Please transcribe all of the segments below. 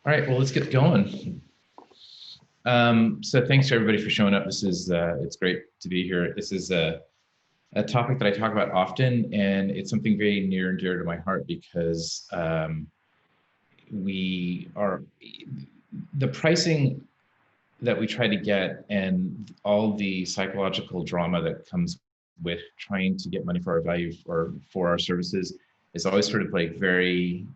All right, well, let's get going. So thanks to everybody for showing up. This is, it's great to be here. This is a topic that I talk about often, and it's something very near and dear to my heart because the pricing that we try to get and all the psychological drama that comes with trying to get money for our value or for our services is always sort of like very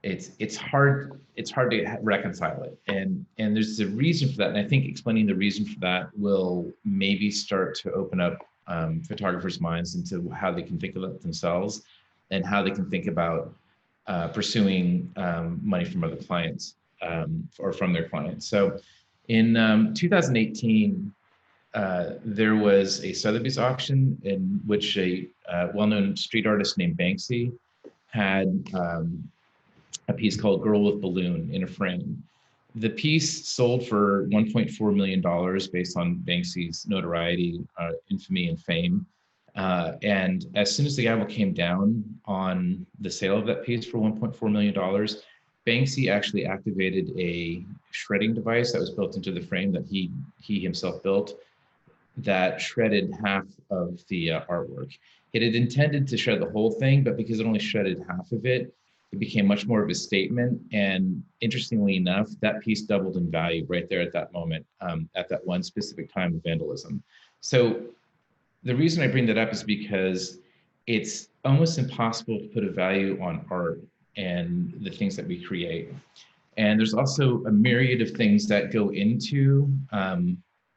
it's hard to reconcile it, and there's a reason for that, and I think explaining the reason for that will maybe start to open up photographers' minds into how they can think about themselves and how they can think about pursuing money from other clients or from their clients. So in 2018 there was a Sotheby's auction in which a well-known street artist named Banksy had a piece called Girl with Balloon in a frame. The piece sold for $1.4 million based on Banksy's notoriety, infamy, and fame. And as soon as the gavel came down on the sale of that piece for $1.4 million, Banksy actually activated a shredding device that was built into the frame that he himself built that shredded half of the artwork. It had intended to shred the whole thing, but because it only shredded half of it, it became much more of a statement. And interestingly enough, that piece doubled in value right there at that moment, at that one specific time of vandalism. So the reason I bring that up is because it's almost impossible to put a value on art and the things that we create. And there's also a myriad of things that go into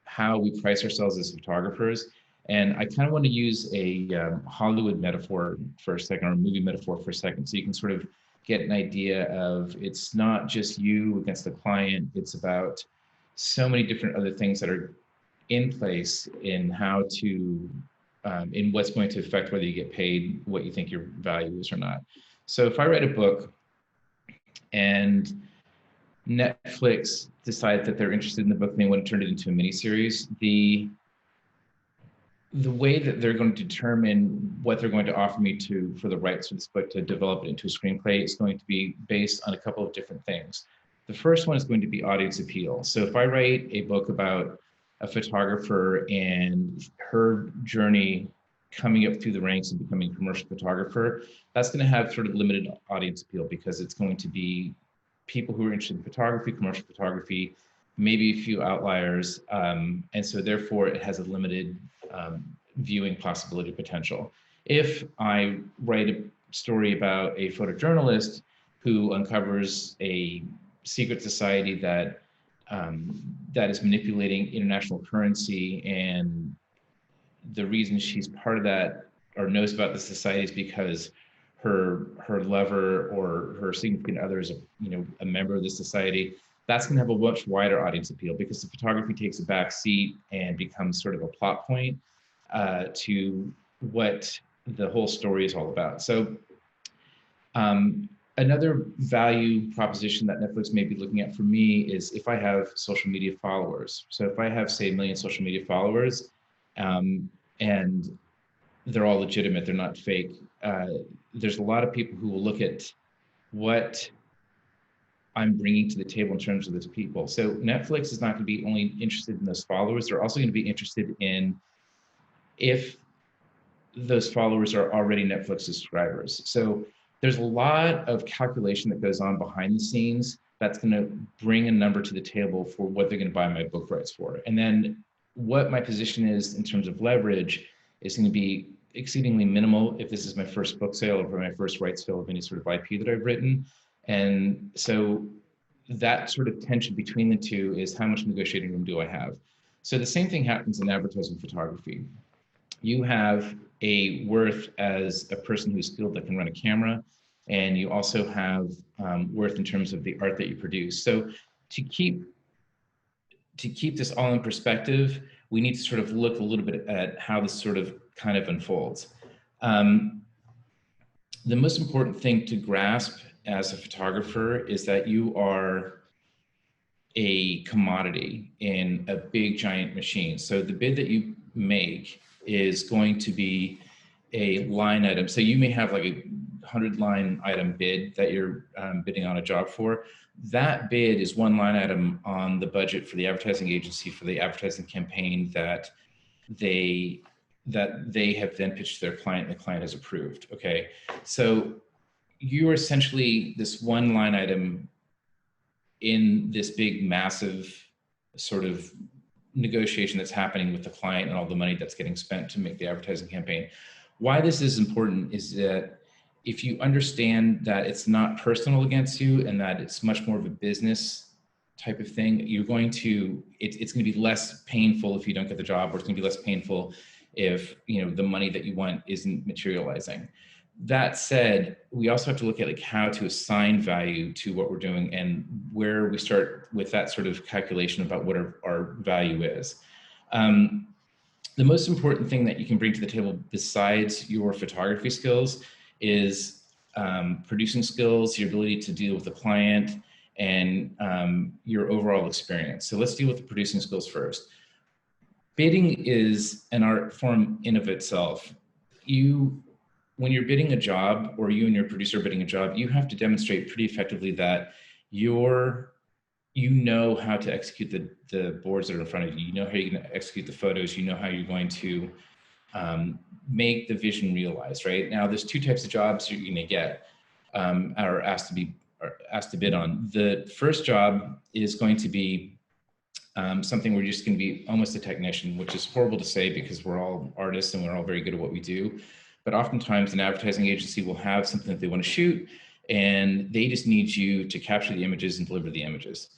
how we price ourselves as photographers. And I kind of want to use a Hollywood metaphor for a second, or a movie metaphor for a second, so you can sort of get an idea of it's not just you against the client, it's about so many different other things that are in place in how to, in what's going to affect whether you get paid, what you think your value is or not. So if I write a book and Netflix decides that they're interested in the book and they want to turn it into a miniseries, the way that they're going to determine what they're going to offer me for the rights for this book to develop it into a screenplay is going to be based on a couple of different things. The first one is going to be audience appeal. So if I write a book about a photographer and her journey coming up through the ranks and becoming a commercial photographer, that's going to have sort of limited audience appeal because it's going to be people who are interested in photography, commercial photography, maybe a few outliers, and so therefore it has a limited viewing possibility potential. If I write a story about a photojournalist who uncovers a secret society that that is manipulating international currency, and the reason she's part of that or knows about the society is because her lover or her significant other is a member of the society, that's going to have a much wider audience appeal because the photography takes a back seat and becomes sort of a plot point to what the whole story is all about. So another value proposition that Netflix may be looking at for me is if I have social media followers. So if I have, say, 1 million social media followers, and they're all legitimate, they're not fake, there's a lot of people who will look at what I'm bringing to the table in terms of those people. So Netflix is not going to be only interested in those followers, they're also going to be interested in if those followers are already Netflix subscribers. So there's a lot of calculation that goes on behind the scenes that's going to bring a number to the table for what they're going to buy my book rights for. And then what my position is in terms of leverage is going to be exceedingly minimal if this is my first book sale or my first rights sale of any sort of IP that I've written. And so that sort of tension between the two is how much negotiating room do I have? So the same thing happens in advertising photography. You have a worth as a person who's skilled that can run a camera, and you also have worth in terms of the art that you produce. So to keep this all in perspective, we need to sort of look a little bit at how this sort of kind of unfolds. The most important thing to grasp as a photographer is that you are a commodity in a big giant machine. So the bid that you make is going to be a line item. So you may have like 100-line item bid that you're bidding on a job for, that bid is one line item on the budget for the advertising agency for the advertising campaign that they have then pitched to their client and the client has approved. Okay, so you're essentially this one line item in this big, massive sort of negotiation that's happening with the client and all the money that's getting spent to make the advertising campaign. Why this is important is that if you understand that it's not personal against you and that it's much more of a business type of thing, you're going to, it's going to be less painful if you don't get the job, or it's going to be less painful if, you know, the money that you want isn't materializing. That said, we also have to look at like how to assign value to what we're doing and where we start with that sort of calculation about what our value is. The most important thing that you can bring to the table besides your photography skills is producing skills, your ability to deal with the client, and your overall experience. So let's deal with the producing skills first. Bidding is an art form in of itself. When you're bidding a job, or you and your producer are bidding a job, you have to demonstrate pretty effectively that you know how to execute the boards that are in front of you. You know how you're going to execute the photos. You know how you're going to make the vision realized, right? Now, there's two types of jobs you're going to get or asked to bid on. The first job is going to be something where you're just going to be almost a technician, which is horrible to say because we're all artists and we're all very good at what we do. But oftentimes an advertising agency will have something that they want to shoot and they just need you to capture the images and deliver the images.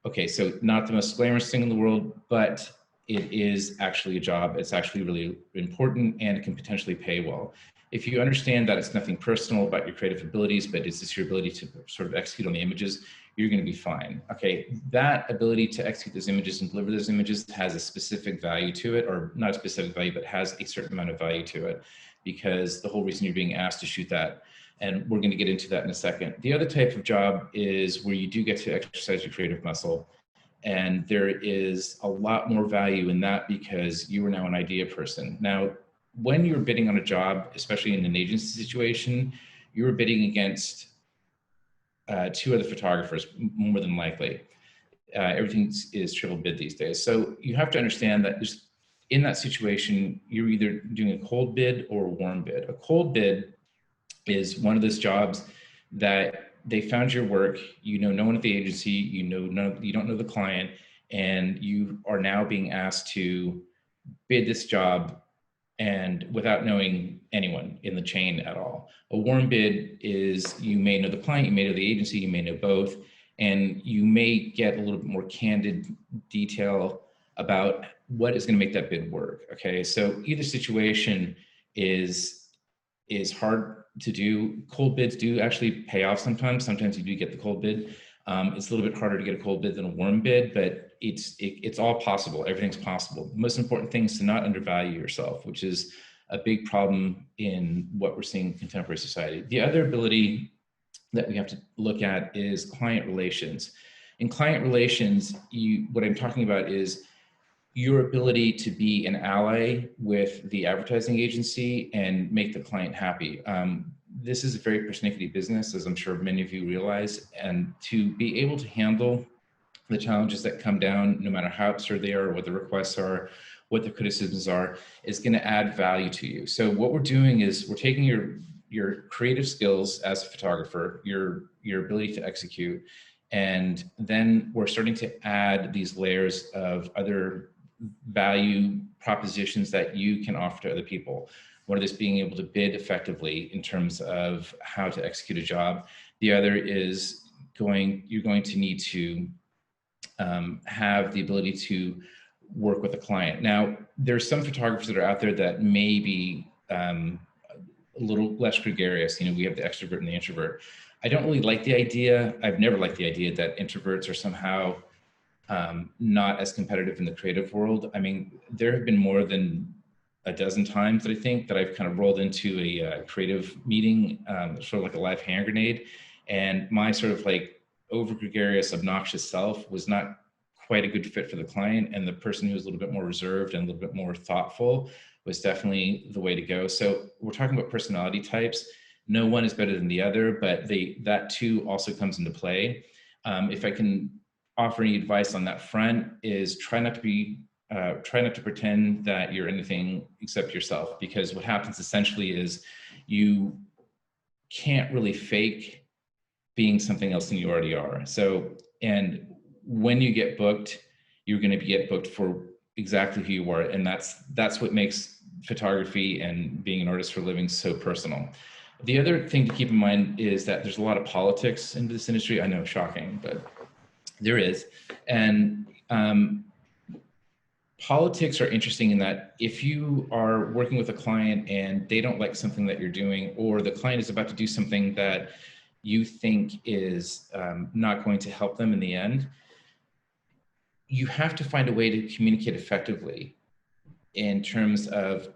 Okay, so not the most glamorous thing in the world, but it is actually a job. It's actually really important and it can potentially pay well. If you understand that it's nothing personal about your creative abilities, but it's just your ability to sort of execute on the images, you're going to be fine. Okay, that ability to execute those images and deliver those images has a specific value to it, or not a specific value, but has a certain amount of value to it, because the whole reason you're being asked to shoot that. And we're going to get into that in a second. The other type of job is where you do get to exercise your creative muscle. And there is a lot more value in that because you are now an idea person. Now, when you're bidding on a job, especially in an agency situation, you're bidding against two other photographers, more than likely. Everything is triple bid these days. So you have to understand that in that situation, you're either doing a cold bid or a warm bid. A cold bid is one of those jobs that they found your work, you know no one at the agency, you don't know the client, and you are now being asked to bid this job and without knowing anyone in the chain at all. A warm bid is you may know the client, you may know the agency, you may know both, and you may get a little bit more candid detail about what is going to make that bid work. Okay, so either situation is hard to do. Cold bids do actually pay off sometimes. Sometimes you do get the cold bid. It's a little bit harder to get a cold bid than a warm bid, but it's all possible. Everything's possible. The most important thing is to not undervalue yourself, which is a big problem in what we're seeing in contemporary society. The other ability that we have to look at is client relations. In client relations, what I'm talking about is your ability to be an ally with the advertising agency and make the client happy. This is a very persnickety business, as I'm sure many of you realize, and to be able to handle the challenges that come down, no matter how absurd they are, what the requests are, what the criticisms are, is going to add value to you. So what we're doing is we're taking your creative skills as a photographer, your ability to execute, and then we're starting to add these layers of other value propositions that you can offer to other people. One of this being able to bid effectively in terms of how to execute a job. The other is you're going to need to have the ability to work with a client. Now, there's some photographers that are out there that may be a little less gregarious. You know, we have the extrovert and the introvert. I don't really like the idea. I've never liked the idea that introverts are somehow not as competitive in the creative world. I mean, there have been more than a dozen times that I think that I've kind of rolled into a creative meeting, sort of like a live hand grenade. And my sort of like over gregarious, obnoxious self was not quite a good fit for the client. And the person who was a little bit more reserved and a little bit more thoughtful was definitely the way to go. So we're talking about personality types. No one is better than the other, but that too also comes into play. If I can offer any advice on that front, is try not to pretend that you're anything except yourself, because what happens essentially is you can't really fake being something else than you already are. So, and when you get booked, you're going to get booked for exactly who you are. And that's what makes photography and being an artist for a living so personal. The other thing to keep in mind is that there's a lot of politics in this industry. I know, shocking, but there is. And politics are interesting in that if you are working with a client and they don't like something that you're doing, or the client is about to do something that you think is not going to help them in the end, you have to find a way to communicate effectively in terms of,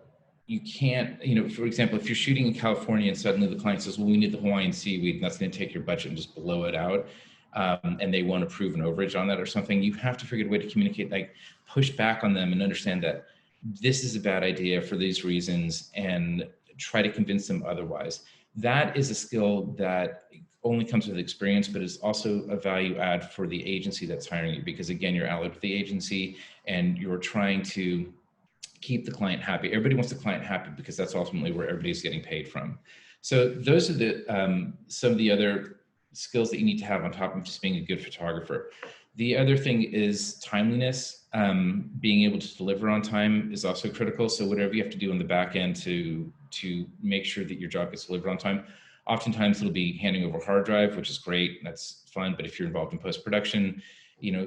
you can't, for example, if you're shooting in California and suddenly the client says, well, we need the Hawaiian seaweed, and that's going to take your budget and just blow it out. And they want to prove an overage on that or something, you have to figure a way to communicate, like push back on them and understand that this is a bad idea for these reasons, and try to convince them otherwise. That is a skill that only comes with experience, but is also a value add for the agency that's hiring you, because again, you're allied with the agency and you're trying to keep the client happy. Everybody wants the client happy because that's ultimately where everybody's getting paid from. So those are the some of the other skills that you need to have on top of just being a good photographer. The other thing is timeliness. Being able to deliver on time is also critical. So whatever you have to do on the back end to make sure that your job gets delivered on time. Oftentimes it'll be handing over hard drive, which is great. That's fun. But if you're involved in post-production,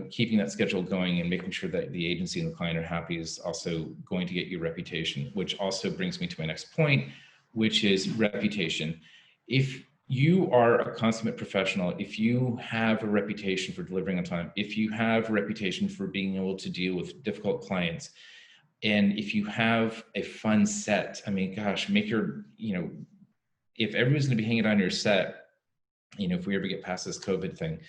keeping that schedule going and making sure that the agency and the client are happy is also going to get you reputation, which also brings me to my next point, which is reputation. If you are a consummate professional, if you have a reputation for delivering on time, if you have a reputation for being able to deal with difficult clients, and if you have a fun set, I mean, gosh, make your, if everyone's going to be hanging on your set, if we ever get past this COVID thing,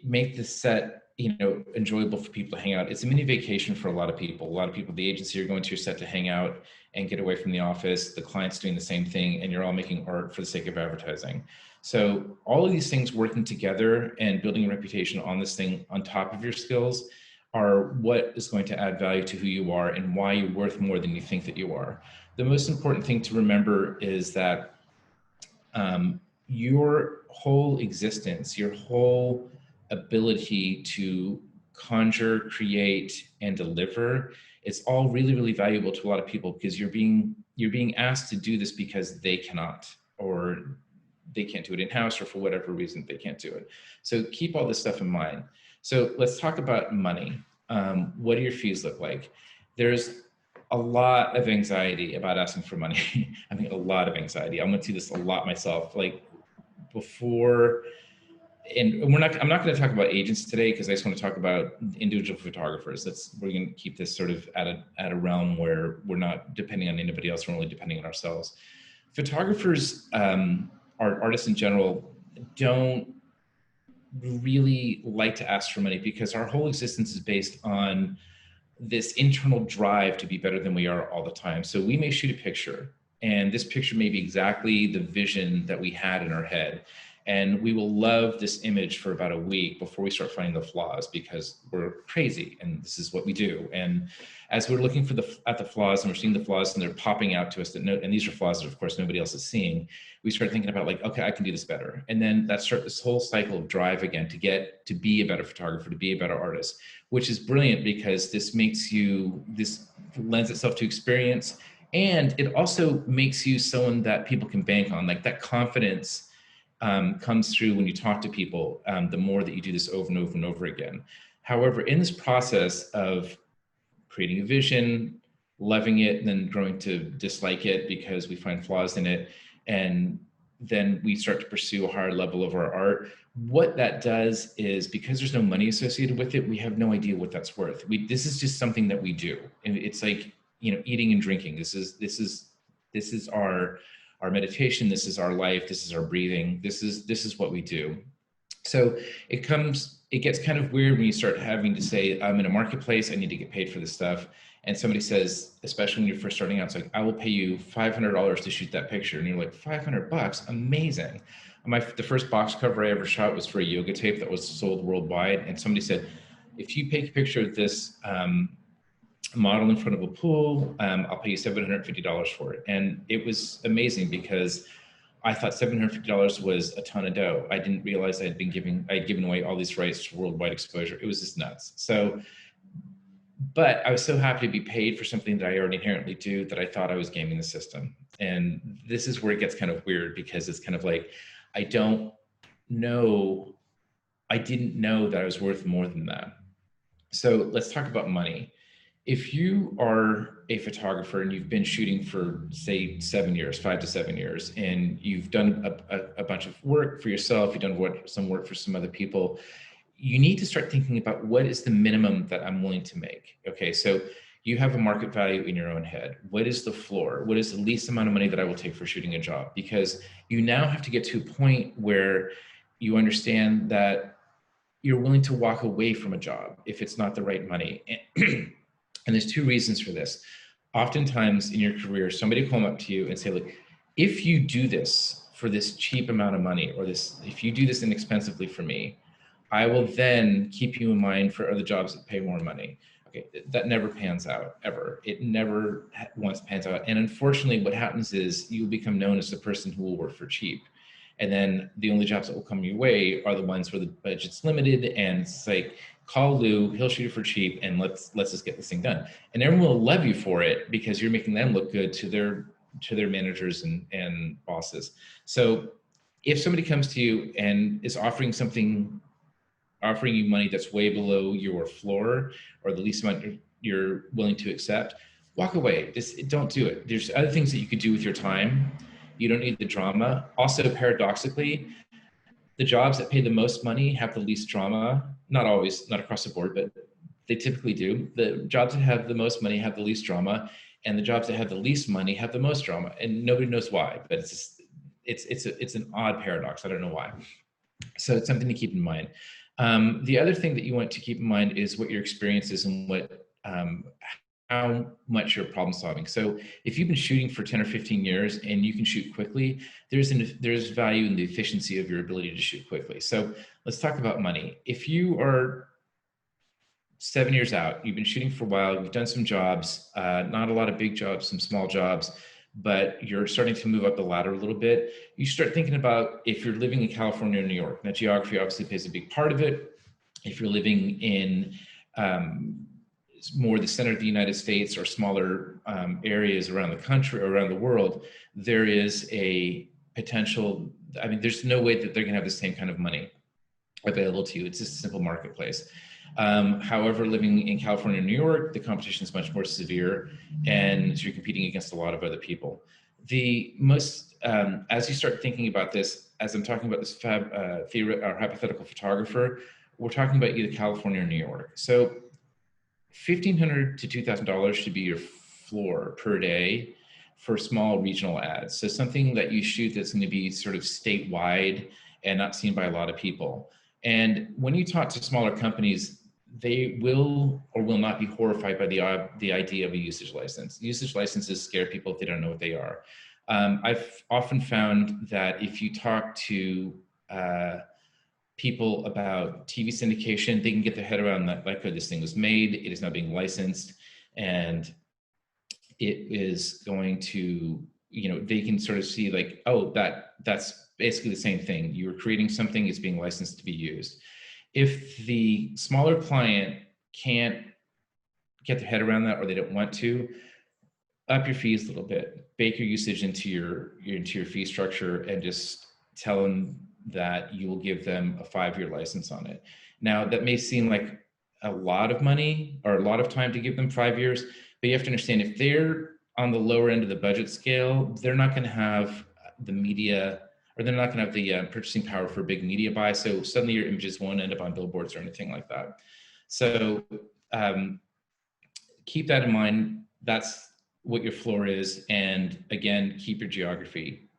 make the set, enjoyable for people to hang out. It's a mini vacation for a lot of people. A lot of people, the agency, are going to your set to hang out and get away from the office. The client's doing the same thing, and you're all making art for the sake of advertising. So all of these things working together and building a reputation on this thing on top of your skills are what is going to add value to who you are and why you're worth more than you think that you are. The most important thing to remember is that your whole existence, your whole ability to conjure, create, and deliver, it's all really, really valuable to a lot of people, because you're being asked to do this because they cannot, or they can't do it in-house, or for whatever reason they can't do it. So keep all this stuff in mind. So let's talk about money. What do your fees look like? There's a lot of anxiety about asking for money. I think a lot of anxiety. I went through this a lot myself. Like before, and I'm not going to talk about agents today, because I just want to talk about individual photographers. We're going to keep this sort of at a realm where we're not depending on anybody else. We're only depending on ourselves. Photographers, artists in general, don't really like to ask for money, because our whole existence is based on this internal drive to be better than we are all the time. So we may shoot a picture, and this picture may be exactly the vision that we had in our head. And we will love this image for about a week before we start finding the flaws, because we're crazy and this is what we do. And as we're looking at the flaws, and we're seeing the flaws and they're popping out to us, and these are flaws that of course nobody else is seeing, we start thinking about, like, okay, I can do this better. And then this whole cycle of drive again to get to be a better photographer, to be a better artist, which is brilliant, because this lends itself to experience. And it also makes you someone that people can bank on. Like, that confidence comes through when you talk to people, the more that you do this over and over and over again. However, in this process of creating a vision, loving it, and then growing to dislike it because we find flaws in it, and then we start to pursue a higher level of our art, what that does is, because there's no money associated with it, we have no idea what that's worth. This is just something that we do. And it's like, eating and drinking. This is our meditation. This is our life. This is our breathing. This is what we do. So it gets kind of weird when you start having to say, I'm in a marketplace, I need to get paid for this stuff. And somebody says, especially when you're first starting out, it's like, I will pay you $500 to shoot that picture. And you're like, $500, amazing. The first box cover I ever shot was for a yoga tape that was sold worldwide. And somebody said, if you take a picture of this model in front of a pool, I'll pay you $750 for it. And it was amazing because I thought $750 was a ton of dough. I didn't realize I had given away all these rights to worldwide exposure. It was just nuts. So, but I was so happy to be paid for something that I already inherently do that I thought I was gaming the system. And this is where it gets kind of weird, because it's kind of like, I didn't know that I was worth more than that. So let's talk about money. If you are a photographer and you've been shooting for, say, 7 years, 5 to 7 years, and you've done a bunch of work for yourself, you've done some work for some other people, you need to start thinking about, what is the minimum that I'm willing to make? Okay, so you have a market value in your own head. What is the floor? What is the least amount of money that I will take for shooting a job? Because you now have to get to a point where you understand that you're willing to walk away from a job if it's not the right money. And there's two reasons for this. Oftentimes in your career, somebody will come up to you and say, look, if you do this for this cheap amount of money, or if you do this inexpensively for me, I will then keep you in mind for other jobs that pay more money. Okay, that never pans out, ever. It never once pans out. And unfortunately, what happens is you become known as the person who will work for cheap. And then the only jobs that will come your way are the ones where the budget's limited, and it's like, call Lou, he'll shoot it for cheap, and let's just get this thing done. And everyone will love you for it because you're making them look good to their managers and bosses. So if somebody comes to you and is offering you money that's way below your floor, or the least amount you're willing to accept, walk away. Just don't do it. There's other things that you could do with your time. You don't need the drama. Also, paradoxically, the jobs that pay the most money have the least drama. Not always, not across the board, but they typically do. The jobs that have the most money have the least drama, and the jobs that have the least money have the most drama. And nobody knows why, but it's an odd paradox. I don't know why. So it's something to keep in mind. The other thing that you want to keep in mind is what your experience is, and how much you're problem solving. So if you've been shooting for 10 or 15 years and you can shoot quickly, there's value in the efficiency of your ability to shoot quickly. So let's talk about money. If you are 7 years out, you've been shooting for a while, you've done some jobs, not a lot of big jobs, some small jobs, but you're starting to move up the ladder a little bit, you start thinking about, if you're living in California or New York, now geography obviously plays a big part of it. If you're living in more the center of the United States, or smaller areas around the country or around the world, there is a potential, I mean, there's no way that they're gonna have the same kind of money available to you. It's just a simple marketplace. However, living in California and New York, the competition is much more severe, and so you're competing against a lot of other people. The most, as you start thinking about this, as I'm talking about this hypothetical photographer, we're talking about either California or New York. So $1,500 to $2,000 should be your floor per day for small regional ads. So something that you shoot that's going to be sort of statewide and not seen by a lot of people. And when you talk to smaller companies, they will or will not be horrified by the idea of a usage license. Usage licenses scare people if they don't know what they are. I've often found that if you talk to people about TV syndication, they can get their head around that, like, this thing was made, it is now being licensed, and it is going to, they can sort of see like, oh, that's basically the same thing. You were creating something, it's being licensed to be used. If the smaller client can't get their head around that, or they don't want to, up your fees a little bit, bake your usage into your fee structure, and just tell them that you will give them a 5-year license on it. Now, that may seem like a lot of money or a lot of time to give them 5 years, but you have to understand, if they're on the lower end of the budget scale, they're not going to have the media, or they're not going to have the purchasing power for a big media buy. So suddenly your images won't end up on billboards or anything like that. So keep that in mind. That's what your floor is. And again, keep your geography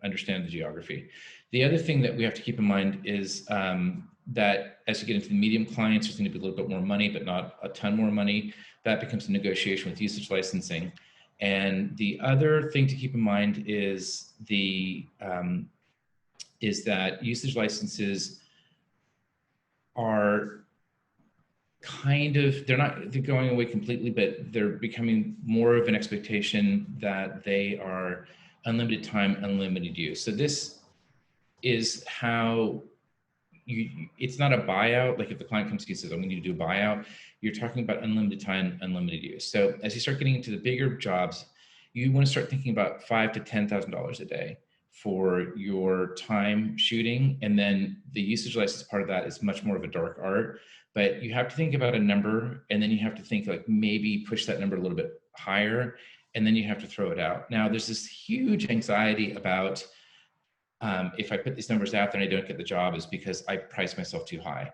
understand the geography. The other thing that we have to keep in mind is that as you get into the medium clients, there's going to be a little bit more money, but not a ton more money. That becomes a negotiation with usage licensing. And the other thing to keep in mind is that usage licenses are they're going away completely, but they're becoming more of an expectation that they are unlimited time, unlimited use. So this is how it's not a buyout. Like if the client comes to you and says, I'm going to do a buyout, you're talking about unlimited time, unlimited use. So as you start getting into the bigger jobs, you want to start thinking about $5,000 to $10,000 a day for your time shooting. And then the usage license part of that is much more of a dark art, but you have to think about a number, and then you have to think like maybe push that number a little bit higher, and then you have to throw it out. Now there's this huge anxiety about if I put these numbers out there and I don't get the job is because I price myself too high.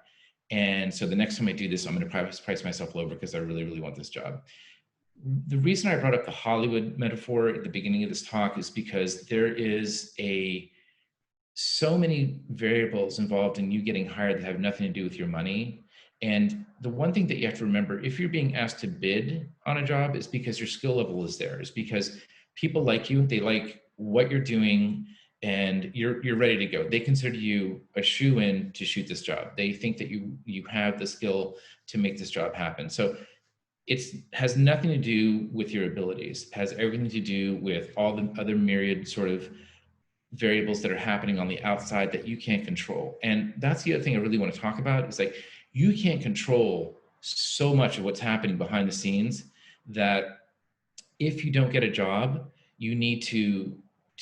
And so the next time I do this, I'm going to price myself lower because I really, really want this job. The reason I brought up the Hollywood metaphor at the beginning of this talk is because there is so many variables involved in you getting hired that have nothing to do with your money. And the one thing that you have to remember, if you're being asked to bid on a job, is because your skill level is there. It's because people like you, they like what you're doing, and you're ready to go. They consider you a shoo-in to shoot this job. They think that you have the skill to make this job happen. So it has nothing to do with your abilities. It has everything to do with all the other myriad sort of variables that are happening on the outside that you can't control. And that's the other thing I really want to talk about is like, you can't control so much of what's happening behind the scenes that if you don't get a job, you need to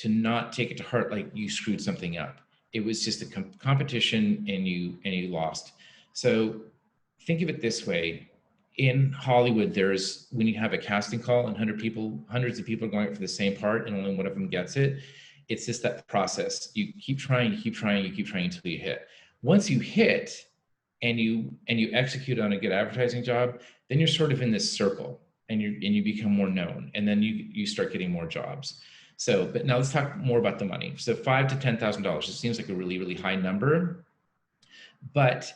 not take it to heart like you screwed something up. It was just a competition and you lost. So think of it this way. In Hollywood, when you have a casting call and hundreds of people are going for the same part and only one of them gets it, it's just that process. You keep trying until you hit. Once you hit and you execute on a good advertising job, then you're sort of in this circle and you become more known, and then you start getting more jobs. So, but now let's talk more about the money. So $5,000 to $10,000, it seems like a really, really high number, but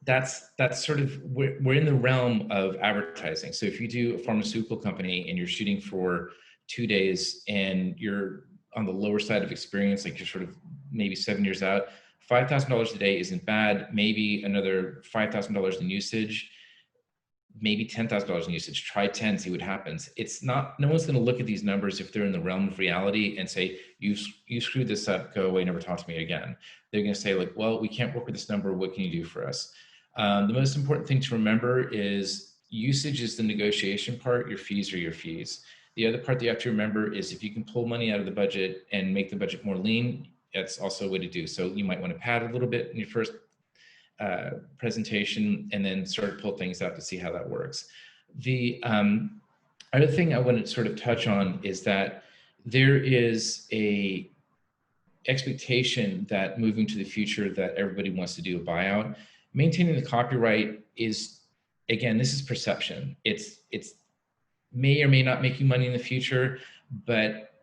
that's sort of, we're in the realm of advertising. So if you do a pharmaceutical company and you're shooting for 2 days and you're on the lower side of experience, like you're sort of maybe 7 years out, $5,000 a day isn't bad. Maybe another $5,000 in usage, maybe $10,000 in usage. Try 10, see what happens. It's not, no one's going to look at these numbers if they're in the realm of reality and say, you screwed this up, go away, never talk to me again. They're going to say like, well, we can't work with this number. What can you do for us? The most important thing to remember is usage is the negotiation part. Your fees are your fees. The other part that you have to remember is if you can pull money out of the budget and make the budget more lean, that's also a way to do. So you might want to pad a little bit in your first presentation and then sort of pull things out to see how that works. The other thing I want to sort of touch on is that there is a expectation that moving to the future that everybody wants to do a buyout. Maintaining the copyright is, again, this is perception. It's may or may not make you money in the future, but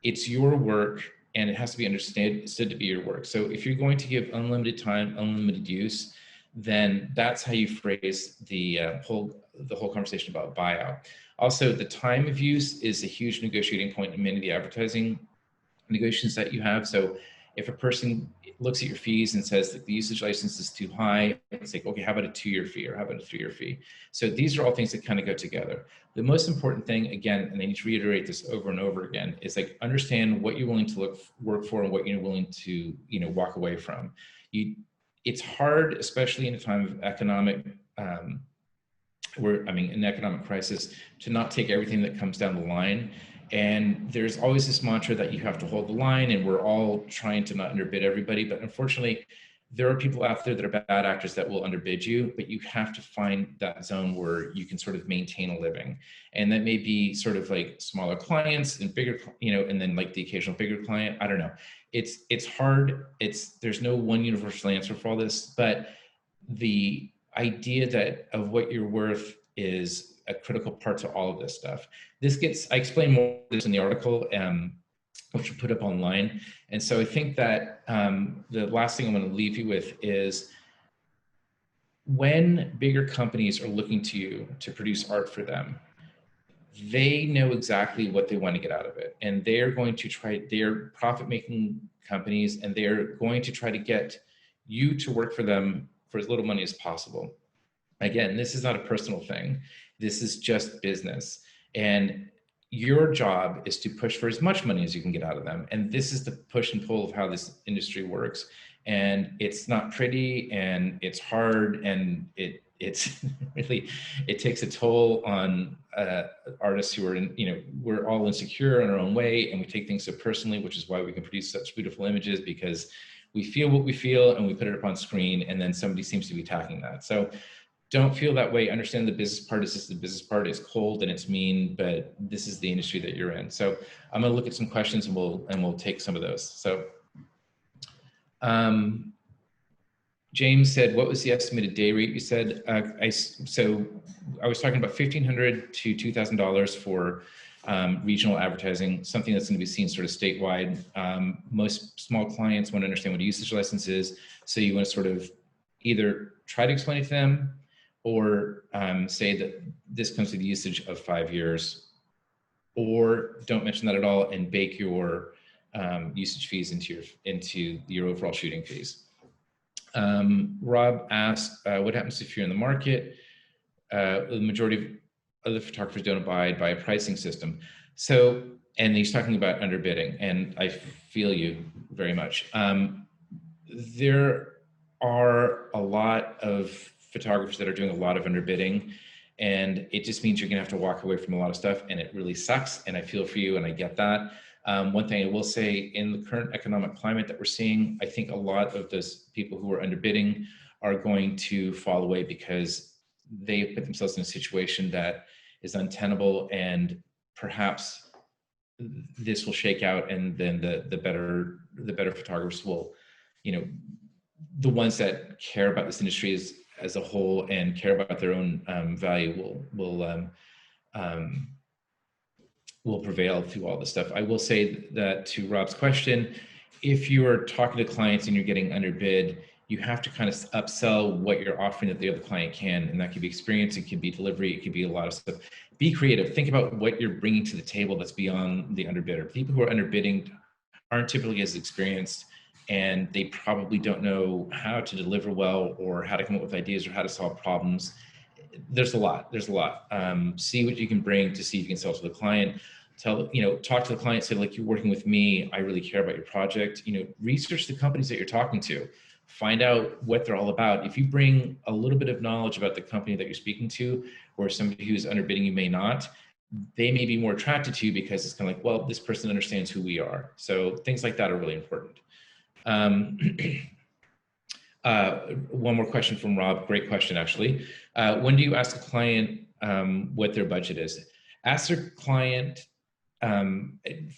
it's your work and it has to be understood to be your work. So if you're going to give unlimited time, unlimited use, then that's how you phrase the whole conversation about buyout. Also, the time of use is a huge negotiating point in many of the advertising negotiations that you have. So if a person looks at your fees and says that the usage license is too high, it's like, okay, how about a 2-year fee or how about a 3-year fee? So these are all things that kind of go together. The most important thing, again, and I need to reiterate this over and over again, is like understand what you're willing to work for and what you're willing to, walk away from. It's hard, especially in a time of economic, an economic crisis, to not take everything that comes down the line. And there's always this mantra that you have to hold the line, and we're all trying to not underbid everybody. But unfortunately, there are people out there that are bad actors that will underbid you, but you have to find that zone where you can sort of maintain a living. And that may be sort of like smaller clients and bigger, and then like the occasional bigger client. I don't know. It's hard. There's no one universal answer for all this, but the idea of what you're worth is a critical part to all of this stuff. I explain more of this in the article, which we put up online. And so I think that the last thing I'm going to leave you with is, when bigger companies are looking to you to produce art for them, they know exactly what they want to get out of it. And they're going to try, they're profit-making companies, and they're going to try to get you to work for them for as little money as possible. Again, this is not a personal thing. This is just business. And your job is to push for as much money as you can get out of them. And this is the push and pull of how this industry works. And it's not pretty, and it's hard, and it's really, it takes a toll on artists who are in, we're all insecure in our own way, and we take things so personally, which is why we can produce such beautiful images, because we feel what we feel and we put it up on screen, and then somebody seems to be attacking that. So don't feel that way. Understand the business part is just the business part. It's cold and it's mean, but this is the industry that you're in. So I'm going to look at some questions, and we'll take some of those. So James said, what was the estimated day rate? You said, so I was talking about $1,500 to $2,000 for regional advertising, something that's going to be seen sort of statewide. Most small clients want to understand what a usage license is. So you want to sort of either try to explain it to them, or say that this comes with the usage of 5 years, or don't mention that at all and bake your usage fees into your overall shooting fees. Rob asked, what happens if you're in the market? The majority of the photographers don't abide by a pricing system. So, and he's talking about underbidding, and I feel you very much. There are a lot of photographers that are doing a lot of underbidding, and it just means you're gonna have to walk away from a lot of stuff, and it really sucks, and I feel for you, and I get that. One thing I will say, in the current economic climate that we're seeing, I think a lot of those people who are underbidding are going to fall away, because they've put themselves in a situation that is untenable, and perhaps this will shake out, and then the better photographers will, the ones that care about this industry as a whole and care about their own value will prevail through all this stuff. I will say that, to Rob's question, if you are talking to clients and you're getting underbid, you have to kind of upsell what you're offering that the other client can, and that could be experience, it could be delivery, it could be a lot of stuff. Be creative. Think about what you're bringing to the table that's beyond the underbidder. People who are underbidding aren't typically as experienced, and they probably don't know how to deliver well, or how to come up with ideas, or how to solve problems. There's a lot. See what you can bring to see if you can sell to the client. Talk to the client, say, like, you're working with me, I really care about your project. Research the companies that you're talking to. Find out what they're all about. If you bring a little bit of knowledge about the company that you're speaking to, or somebody who's underbidding you may not, they may be more attracted to you, because it's kind of like, well, this person understands who we are. So things like that are really important. One more question from Rob. Great question, actually. When do you ask a client what their budget is? Ask their client,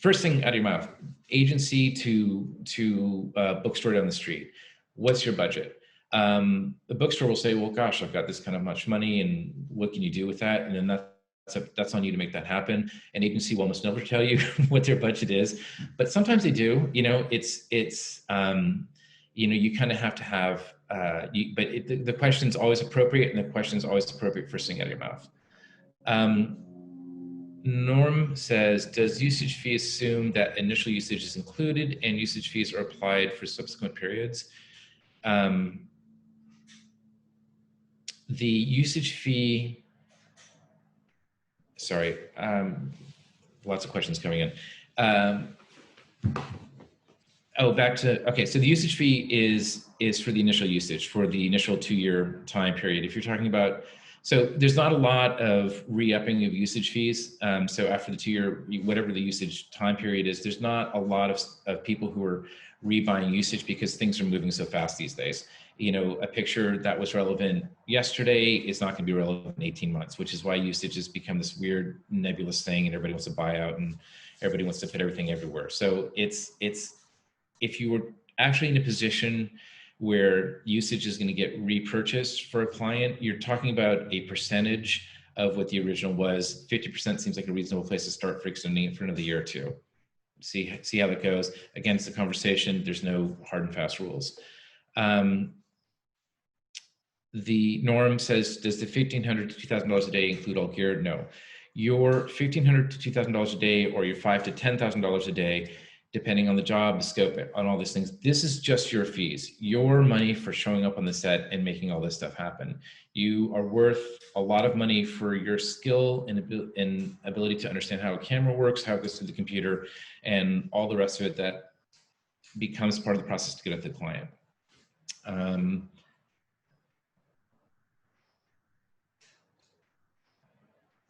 first thing out of your mouth, agency to bookstore down the street. What's your budget? The bookstore will say, well, gosh, I've got this kind of much money, and what can you do with that? And then that's on you to make that happen. An agency will almost never tell you what their budget is, but sometimes they do. You kind of have to have, the question's always appropriate, and the question's always appropriate first thing out of your mouth. Norm says, does usage fee assume that initial usage is included and usage fees are applied for subsequent periods? The usage fee, sorry, lots of questions coming in. Okay, so the usage fee is for the initial usage, for the initial 2-year time period. If you're talking about, so there's not a lot of re-upping of usage fees. So after the 2-year, whatever the usage time period is, there's not a lot of people who are rebuying usage, because things are moving so fast these days. A picture that was relevant yesterday is not going to be relevant in 18 months, which is why usage has become this weird nebulous thing, and everybody wants to buy out, and everybody wants to put everything everywhere. So it's if you were actually in a position where usage is going to get repurchased for a client, you're talking about a percentage of what the original was. 50% seems like a reasonable place to start for extending it for another year or two. see how that goes. Again, it's a conversation. There's no hard and fast rules. The Norm says, does the $1,500 to $2,000 a day include all gear? No. Your $1,500 to $2,000 a day, or your $5,000 to $10,000 a day, depending on the job, the scope, on all these things, this is just your fees, your money for showing up on the set and making all this stuff happen. You are worth a lot of money for your skill and ability to understand how a camera works, how it goes through the computer, and all the rest of it that becomes part of the process to get at the client.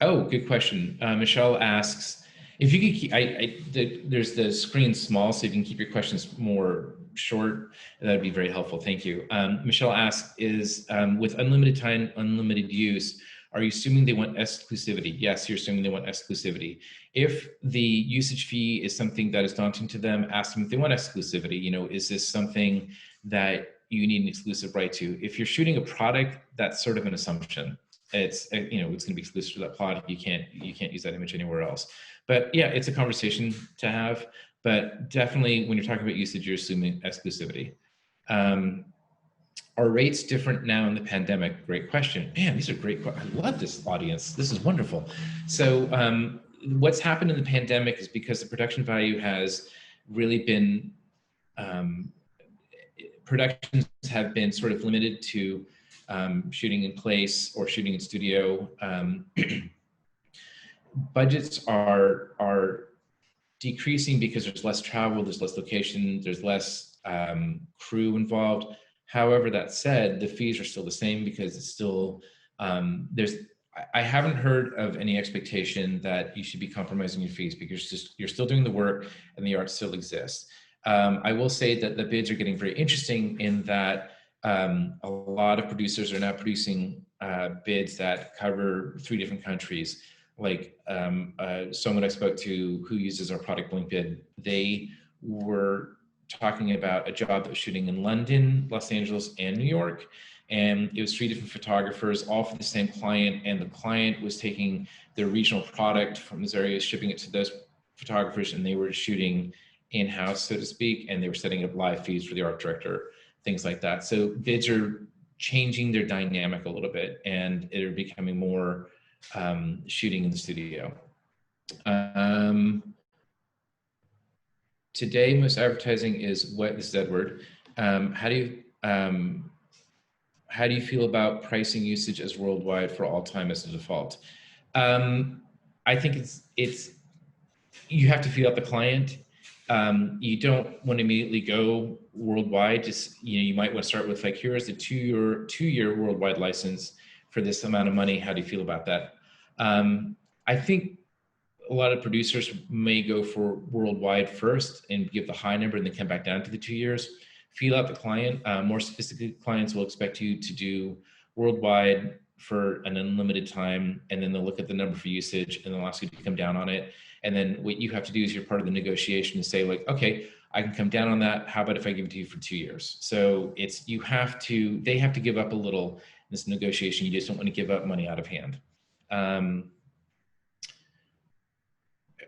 Oh, good question. Michelle asks, if you could keep, there's the screen small, so you can keep your questions more short. That'd be very helpful. Thank you. Michelle asks, with unlimited time, unlimited use, are you assuming they want exclusivity? Yes, you're assuming they want exclusivity. If the usage fee is something that is daunting to them, ask them if they want exclusivity. You know, is this something that you need an exclusive right to? If you're shooting a product, that's sort of an assumption. It's, you know, it's going to be exclusive to that product. You can't use that image anywhere else. But yeah, it's a conversation to have. But definitely, when you're talking about usage, you're assuming exclusivity. Are rates different now in the pandemic? Great question. Man, these are great questions. I love this audience. This is wonderful. So what's happened in the pandemic is because the production value has really been, productions have been sort of limited to shooting in place or shooting in studio. Budgets are decreasing because there's less travel, there's less location, there's less crew involved. However, that said, the fees are still the same because it's still, I haven't heard of any expectation that you should be compromising your fees because you're still doing the work and the art still exists. I will say that the bids are getting very interesting in that a lot of producers are now producing bids that cover 3 different countries. Like someone I spoke to who uses our product Blinkbid, they were talking about a job that was shooting in London, Los Angeles, and New York. And it was 3 different photographers, all for the same client. And the client was taking their regional product from those areas, shipping it to those photographers, and they were shooting in-house, so to speak, and they were setting up live feeds for the art director, things like that. So bids are changing their dynamic a little bit, and they're becoming more shooting in the studio. Today, most advertising is what? This is Edward. How do you feel about pricing usage as worldwide for all time as a default? I think it's you have to feel out the client. You don't want to immediately go worldwide. Just, you know, you might want to start with like, here's the two-year worldwide license for this amount of money. How do you feel about that? I think a lot of producers may go for worldwide first and give the high number and then come back down to the 2 years. Feel out the client. More sophisticated clients will expect you to do worldwide for an unlimited time, and then they'll look at the number for usage and they'll ask you to come down on it. And then what you have to do is you're part of the negotiation to say like, okay, I can come down on that. How about if I give it to you for 2 years? So it's, they have to give up a little in this negotiation. You just don't want to give up money out of hand.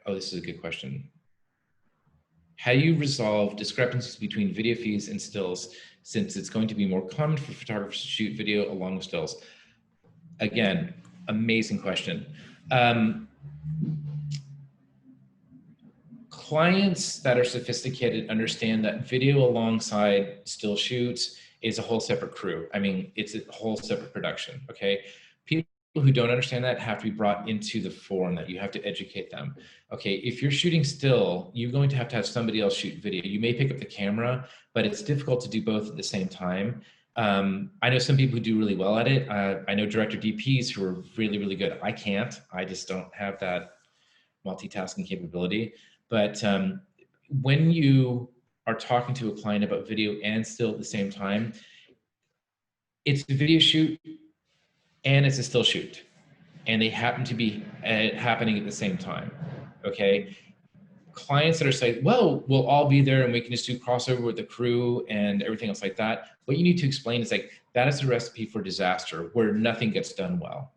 Oh, this is a good question. How do you resolve discrepancies between video feeds and stills, since it's going to be more common for photographers to shoot video along with stills? Again, amazing question. Clients that are sophisticated understand that video alongside still shoots is a whole separate crew. I mean, it's a whole separate production, okay? People who don't understand that have to be brought into the forum, that you have to educate them. Okay, if you're shooting still, you're going to have somebody else shoot video. You may pick up the camera, but it's difficult to do both at the same time. I know some people who do really well at it. I know director DPs who are really, really good. I can't, I just don't have that multitasking capability. But when you are talking to a client about video and still at the same time, it's a video shoot and it's a still shoot, and they happen to be happening at the same time, okay? Clients that are saying, well, we'll all be there and we can just do crossover with the crew and everything else like that. What you need to explain is like, that is a recipe for disaster where nothing gets done well.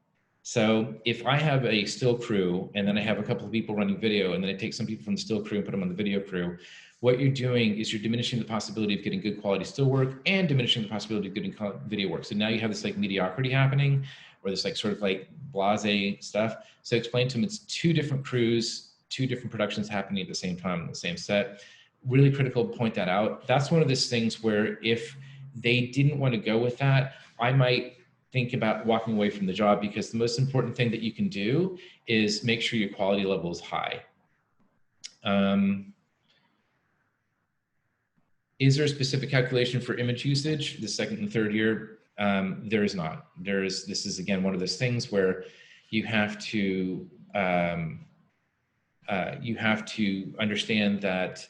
So if I have a still crew and then I have a couple of people running video and then I take some people from the still crew and put them on the video crew, what you're doing is you're diminishing the possibility of getting good quality still work and diminishing the possibility of getting video work. So now you have this like mediocrity happening, or this like sort of like blase stuff. So explain to them it's two different crews, two different productions happening at the same time on the same set. Really critical to point that out. That's one of those things where if they didn't want to go with that, I might think about walking away from the job, because the most important thing that you can do is make sure your quality level is high. Is there a specific calculation for image usage the second and third year? There is not. This is again one of those things where you have to understand that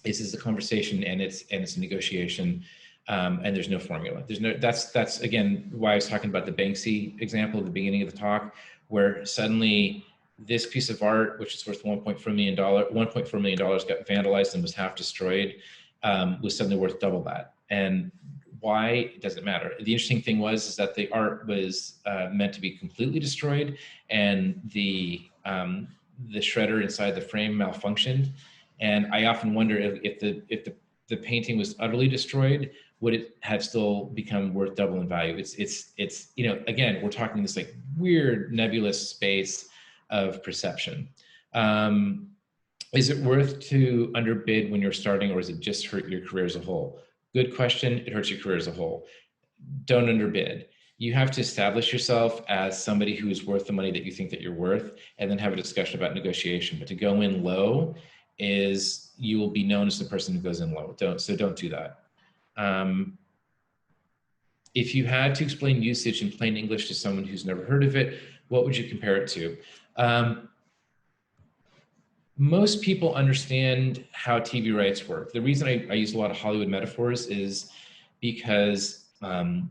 this is a conversation and it's a negotiation, and there's no formula. That's again why I was talking about the Banksy example at the beginning of the talk, where suddenly this piece of art, which is worth $1.4 million, got vandalized and was half destroyed, was suddenly worth double that. And why? It doesn't matter. The interesting thing is that the art was meant to be completely destroyed, and the shredder inside the frame malfunctioned. And I often wonder if the painting was utterly destroyed, would it have still become worth double in value? It's you know, again, we're talking this like weird nebulous space of perception. Is it worth to underbid when you're starting, or is it just hurt your career as a whole? Good question. It hurts your career as a whole. Don't underbid. You have to establish yourself as somebody who is worth the money that you think that you're worth, and then have a discussion about negotiation. But to go in low is, you will be known as the person who goes in low. Don't do that. If you had to explain usage in plain English to someone who's never heard of it, what would you compare it to? Most people understand how TV rights work. The reason I use a lot of Hollywood metaphors is because Hollywood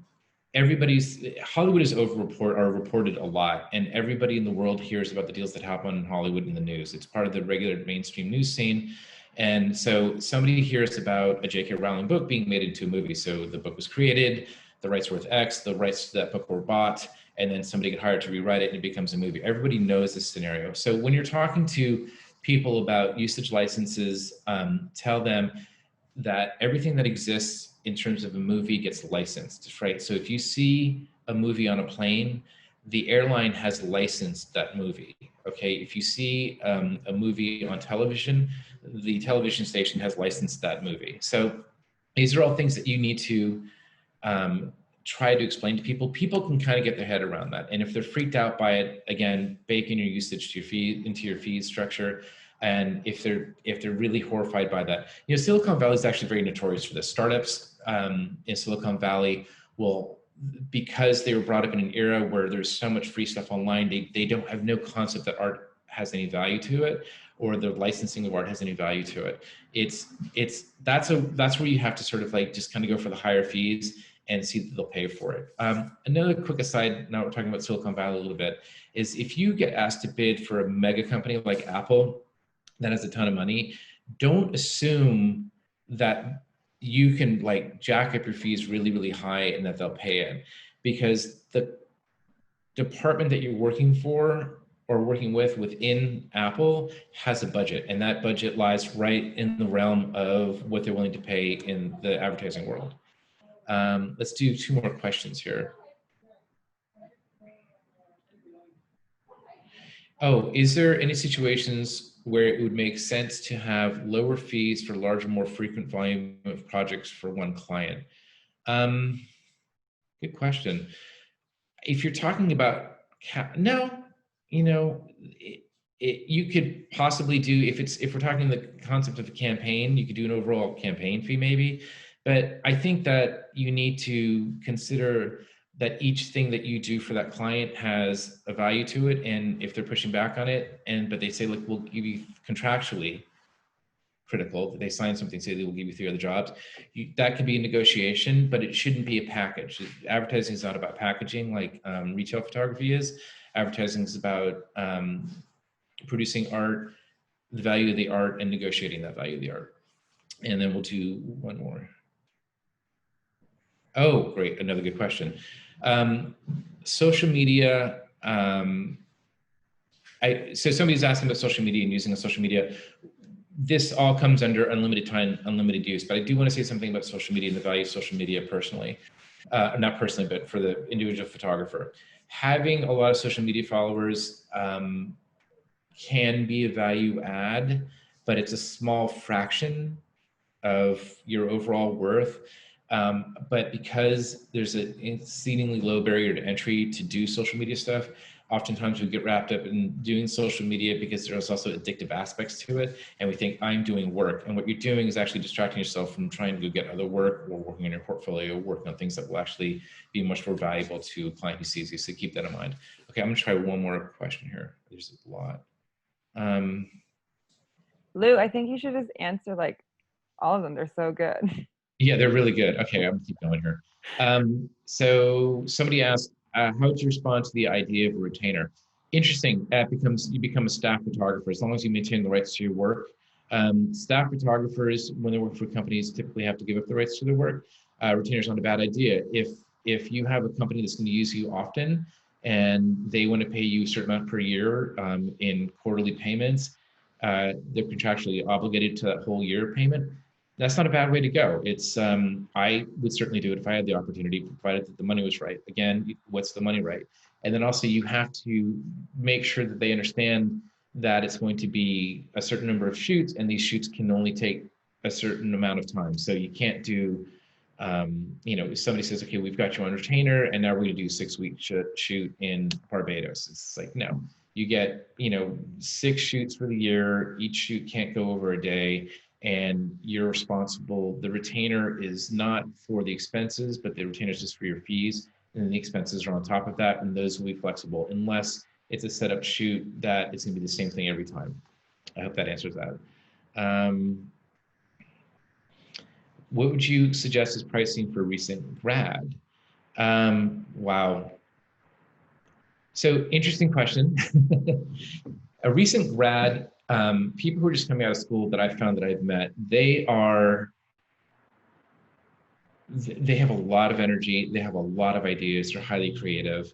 is reported a lot, and everybody in the world hears about the deals that happen in Hollywood in the news. It's part of the regular mainstream news scene. And so somebody hears about a J.K. Rowling book being made into a movie. So the book was created, the rights were worth X, the rights to that book were bought, and then somebody got hired to rewrite it and it becomes a movie. Everybody knows this scenario. So when you're talking to people about usage licenses, tell them that everything that exists in terms of a movie gets licensed, right? So if you see a movie on a plane, the airline has licensed that movie, okay? If you see a movie on television, the television station has licensed that movie. So these are all things that you need to try to explain to people. People can kind of get their head around that. And if they're freaked out by it, again, bake in your usage to your fee, into your fee structure. And if they're really horrified by that, you know, Silicon Valley is actually very notorious for this. Startups in Silicon Valley will, because they were brought up in an era where there's so much free stuff online, they don't have no concept that art has any value to it, or the licensing of art has any value to it. That's where you have to sort of like just kind of go for the higher fees and see that they'll pay for it. Another quick aside, now we're talking about Silicon Valley a little bit, is if you get asked to bid for a mega company like Apple that has a ton of money, don't assume that you can like jack up your fees really, really high and that they'll pay it, because the department that you're working for or working with within Apple has a budget, and that budget lies right in the realm of what they're willing to pay in the advertising world. Let's do 2 more questions here. Oh, is there any situations where it would make sense to have lower fees for larger, more frequent volume of projects for one client? Good question. If you're talking about, no, you know, you could possibly do, if we're talking the concept of a campaign, you could do an overall campaign fee maybe. But I think that you need to consider that each thing that you do for that client has a value to it. And if they're pushing back on it, but they say, look, we'll give you contractually critical, they sign something, say they will give you 3 other jobs, that could be a negotiation, but it shouldn't be a package. Advertising is not about packaging like retail photography is. Advertising is about producing art, the value of the art, and negotiating that value of the art. And then we'll do 1 more. Oh, great, another good question. Social media, so somebody's asking about social media and using a social media. This all comes under unlimited time, unlimited use, but I do want to say something about social media and the value of social media personally. Not personally, but for the individual photographer. Having a lot of social media followers can be a value add, but it's a small fraction of your overall worth. But because there's an exceedingly low barrier to entry to do social media stuff, oftentimes we get wrapped up in doing social media because there's also addictive aspects to it. And we think I'm doing work. And what you're doing is actually distracting yourself from trying to go get other work or working on your portfolio, working on things that will actually be much more valuable to a client who sees you. So keep that in mind. Okay, I'm gonna try one more question here. There's a lot. Lou, I think you should just answer like all of them. They're so good. Yeah, they're really good. Okay, I'm gonna keep going here. So somebody asked, how would you respond to the idea of a retainer? Interesting. You become a staff photographer as long as you maintain the rights to your work. Staff photographers, when they work for companies, typically have to give up the rights to their work. Retainer's not a bad idea. If you have a company that's going to use you often and they want to pay you a certain amount per year in quarterly payments, they're contractually obligated to that whole year payment. That's not a bad way to go. It's I would certainly do it if I had the opportunity, provided that the money was right. Again, what's the money right? And then also you have to make sure that they understand that it's going to be a certain number of shoots, and these shoots can only take a certain amount of time. So you can't do, if somebody says, okay, we've got you on retainer, and now we're going to do 6-week shoot in Barbados. It's like, no, you get, 6 shoots for the year. Each shoot can't go over a day, and you're responsible. The retainer is not for the expenses, but the retainer is just for your fees, and then the expenses are on top of that, and those will be flexible unless it's a setup shoot that it's going to be the same thing every time. I hope that answers that. What would you suggest as pricing for a recent grad? Wow. So interesting question. A recent grad, people who are just coming out of school that I've found that I've met, they have a lot of energy. They have a lot of ideas. They're highly creative.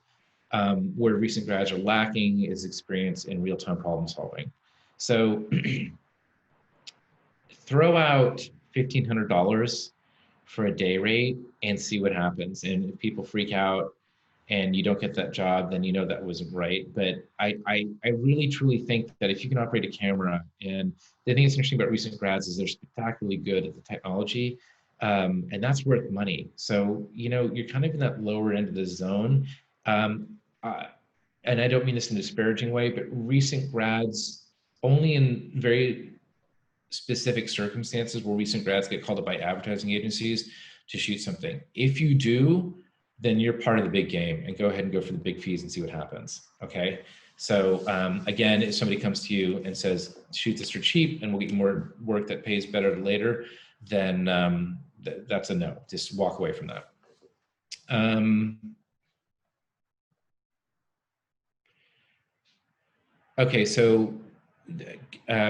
Where recent grads are lacking is experience in real-time problem solving. So throw out $1,500 for a day rate and see what happens. And if people freak out and you don't get that job, then you know that wasn't right. But I really truly think that if you can operate a camera, and the thing that's interesting about recent grads is they're spectacularly good at the technology, and that's worth money. So you're kind of in that lower end of the zone. And I don't mean this in a disparaging way, but recent grads, only in very specific circumstances where recent grads get called up by advertising agencies to shoot something. If you do, then you're part of the big game, and go ahead and go for the big fees and see what happens. Okay. So again, if somebody comes to you and says, shoot this for cheap and we'll get you more work that pays better later, then that's a no. Just walk away from that. Okay, so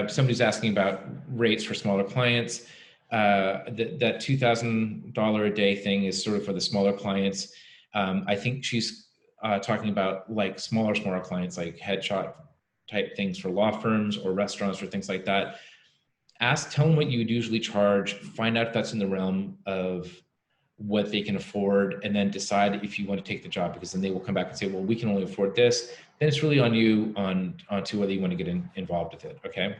somebody's asking about rates for smaller clients. That $2,000 a day thing is sort of for the smaller clients. I think she's talking about like smaller clients, like headshot type things for law firms or restaurants or things like that. Tell them what you would usually charge, find out if that's in the realm of what they can afford, and then decide if you want to take the job, because then they will come back and say, well, we can only afford this. Then it's really on you onto whether you want to get involved with it. Okay.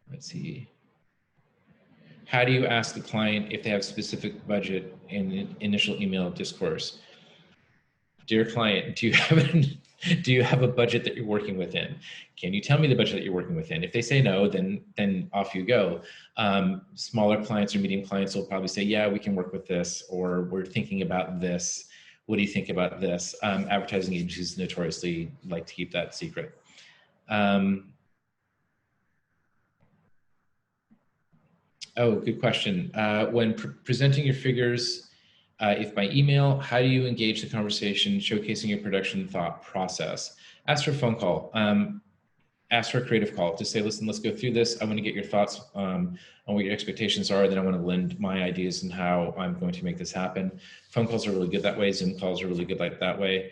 Let's see. How do you ask the client if they have a specific budget in the initial email discourse? Dear client, do you have a budget that you're working within? Can you tell me the budget that you're working within? If they say no, then off you go. Smaller clients or medium clients will probably say, yeah, we can work with this, or we're thinking about this. What do you think about this? Advertising agencies notoriously like to keep that secret. Oh, good question. When presenting your figures, if by email, how do you engage the conversation, showcasing your production thought process? Ask for a phone call. ask for a creative call to say, listen, let's go through this. I want to get your thoughts on what your expectations are. Then I want to lend my ideas and how I'm going to make this happen. Phone calls are really good that way. Zoom calls are really good like that way.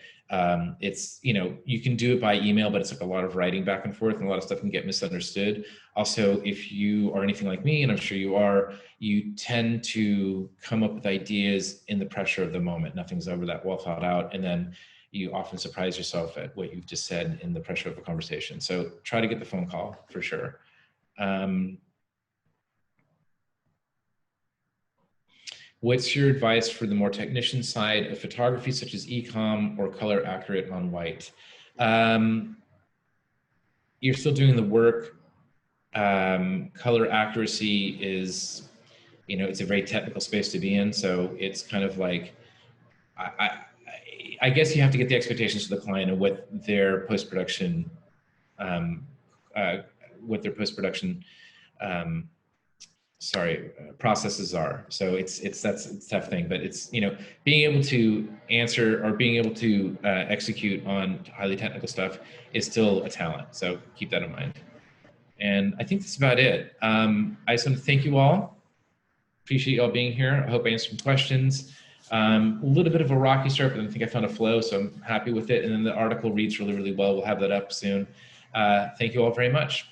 It's, you can do it by email, but it's like a lot of writing back and forth and a lot of stuff can get misunderstood. Also, if you are anything like me, and I'm sure you are, you tend to come up with ideas in the pressure of the moment. Nothing's ever that well thought out. And then you often surprise yourself at what you've just said in the pressure of a conversation. So try to get the phone call for sure. What's your advice for the more technician side of photography, such as e-com or color accurate on white? You're still doing the work. Color accuracy is, it's a very technical space to be in. So it's kind of like, I guess you have to get the expectations of the client and what their post-production, processes are. So that's a tough thing, but it's, being able to answer or being able to execute on highly technical stuff is still a talent. So keep that in mind. And I think that's about it. I just want to thank you all. Appreciate you all being here. I hope I answered some questions. A little bit of a rocky start, but I think I found a flow, so I'm happy with it. And then the article reads really, really well. We'll have that up soon. Thank you all very much.